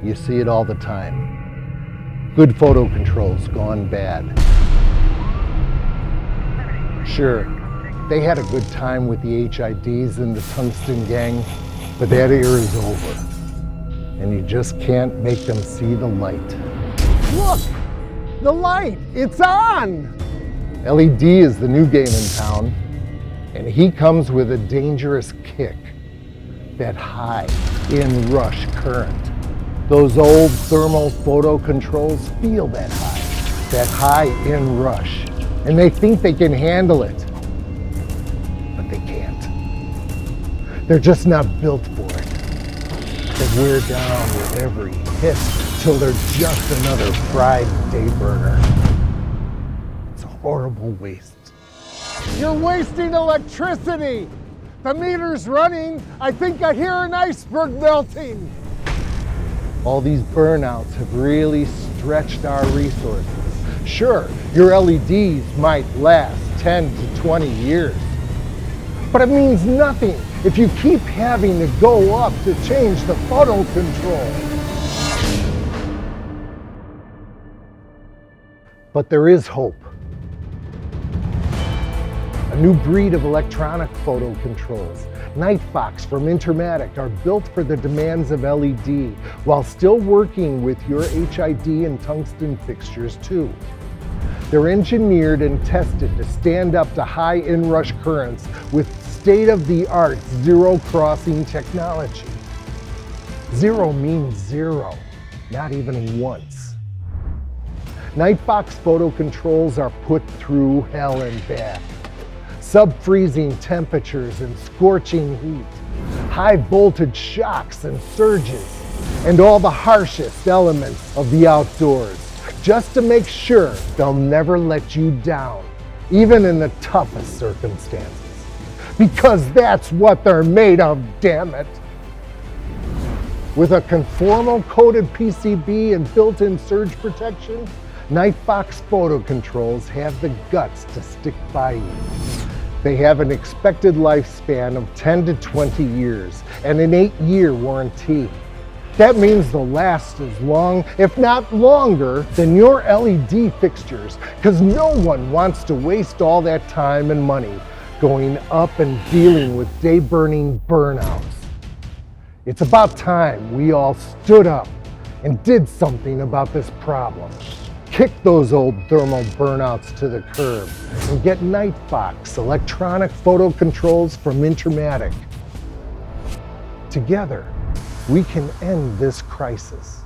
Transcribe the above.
You see it all the time. Good photo controls gone bad. Sure, they had a good time with the HIDs and the tungsten gang, but that era is over. And you just can't make them see the light. Look! The light! It's on! LED is the new game in town, and he comes with a dangerous kick. That high inrush current. Those old thermal photocontrols feel that high inrush, and they think they can handle it, but they can't. They're just not built for it. They wear down with every hit till they're just another fried day burner. It's a horrible waste. You're wasting electricity! The meter's running. I think I hear an iceberg melting. All these burnouts have really stretched our resources. Sure, your LEDs might last 10 to 20 years, but it means nothing if you keep having to go up to change the photo control. But there is hope. A new breed of electronic photo controls, NightFox from Intermatic, are built for the demands of LED while still working with your HID and tungsten fixtures too. They're engineered and tested to stand up to high inrush currents with state-of-the-art zero crossing technology. Zero means zero, not even once. NightFox Photocontrols are put through hell and back. Sub-freezing temperatures and scorching heat, high voltage shocks and surges, and all the harshest elements of the outdoors, just to make sure they'll never let you down, even in the toughest circumstances. Because that's what they're made of, damn it. With a conformal coated PCB and built-in surge protection, NightFox Photocontrols have the guts to stick by you. They have an expected lifespan of 10 to 20 years and an 8-year warranty. That means they'll last as long, if not longer, than your LED fixtures, because no one wants to waste all that time and money going up and dealing with day-burning burnouts. It's about time we all stood up and did something about this problem. Kick those old thermal burnouts to the curb and get NightFox Electronic Photocontrols from Intermatic. Together, we can end this crisis.